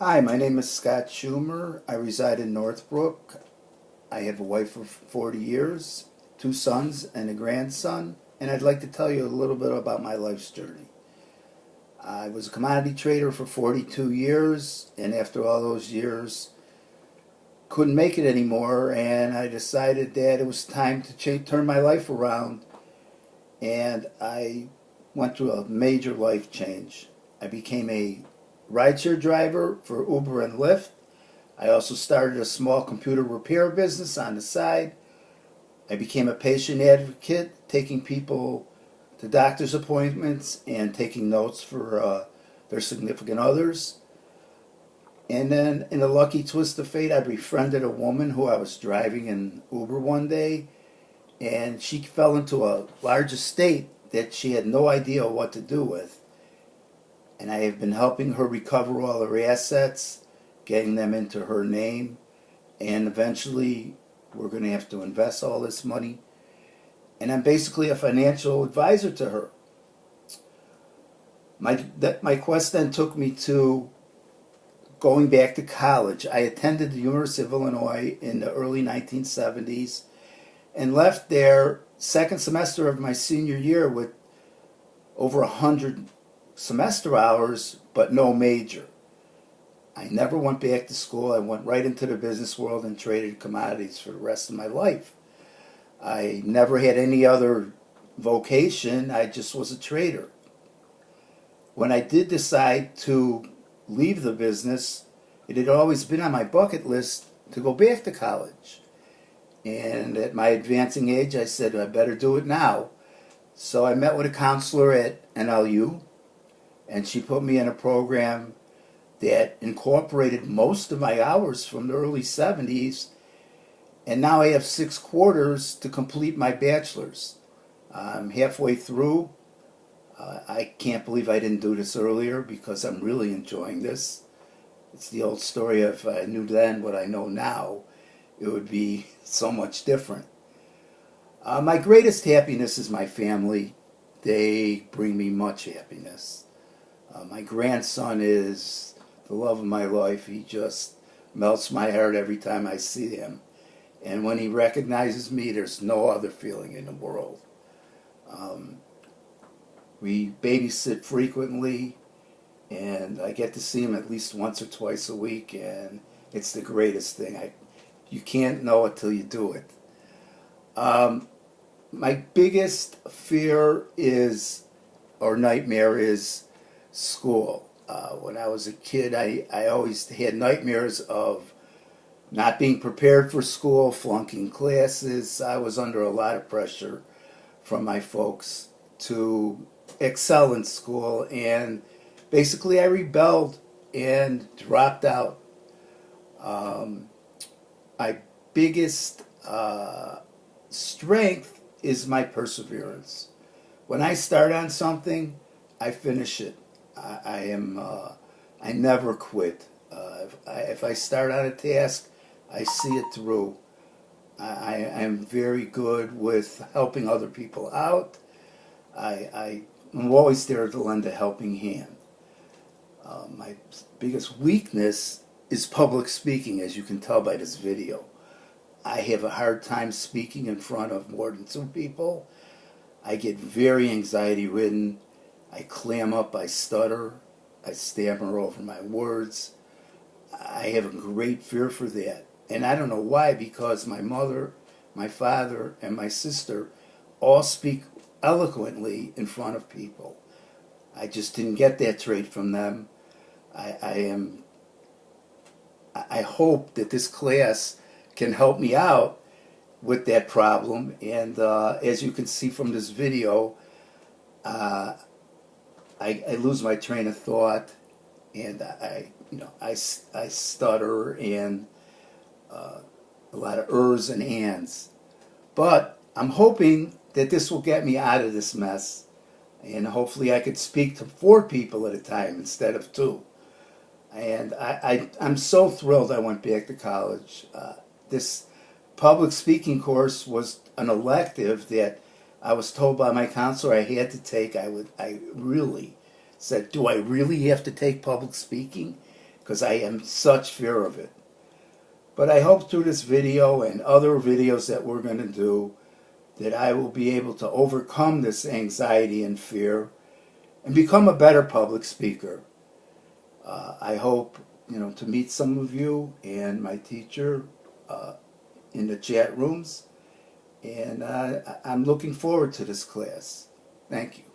Hi, my name is Scott Schumer. I reside in Northbrook. I have a wife of 40 years, two sons, and a grandson, and I'd like to tell you a little bit about my life's journey. I was a commodity trader for 42 years, and after all those years, couldn't make it anymore, and I decided that it was time to turn my life around, and I went through a major life change. I became a rideshare driver for Uber and Lyft. I also started a small computer repair business on the side. I became a patient advocate, taking people to doctor's appointments and taking notes for their significant others. And then, in a lucky twist of fate, I befriended a woman who I was driving in Uber one day, and she fell into a large estate that she had no idea what to do with. And I have been helping her recover all her assets, getting them into her name, and eventually we're going to have to invest all this money. And I'm basically a financial advisor to her. My quest then took me to going back to college. I attended the University of Illinois in the early 1970s and left there second semester of my senior year with over 100 semester hours, but no major. I never went back to school. I went right into the business world and traded commodities for the rest of my life. I never had any other vocation. I just was a trader. When I did decide to leave the business, it had always been on my bucket list to go back to college. And at my advancing age, I said, I better do it now. So I met with a counselor at NLU, and she put me in a program that incorporated most of my hours from the early 70s, and now I have 6 quarters to complete my bachelor's. I'm halfway through. I can't believe I didn't do this earlier because I'm really enjoying this. It's the old story of if I knew then what I know now, it would be so much different. My greatest happiness is my family. They bring me much happiness. My grandson is the love of my life. He just melts my heart every time I see him. And when he recognizes me, there's no other feeling in the world. We babysit frequently, and I get to see him at least once or twice a week, and it's the greatest thing. You can't know it till you do it. My biggest fear is, or nightmare is, school. When I was a kid, I always had nightmares of not being prepared for school, flunking classes. I was under a lot of pressure from my folks to excel in school, and basically I rebelled and dropped out. My biggest strength is my perseverance. When I start on something, I finish it. I never quit. If I start on a task, I see it through. I am very good with helping other people out. I'm always there to lend a helping hand. My biggest weakness is public speaking, as you can tell by this video. I have a hard time speaking in front of more than two people. I get very anxiety ridden. I clam up, I stutter, I stammer over my words. I have a great fear for that. And I don't know why, because my mother, my father, and my sister all speak eloquently in front of people. I just didn't get that trait from them. I hope that this class can help me out with that problem. And as you can see from this video, I lose my train of thought, and I stutter, and a lot of ers and ands. But I'm hoping that this will get me out of this mess, and hopefully I could speak to 4 people at a time instead of 2. And I'm so thrilled I went back to college. This public speaking course was an elective that I was told by my counselor I had to take. I really said, do I really have to take public speaking? because I am such fear of it. But I hope through this video and other videos that we're going to do that I will be able to overcome this anxiety and fear and become a better public speaker. I hope, to meet some of you and my teacher in the chat rooms. And I'm looking forward to this class. Thank you.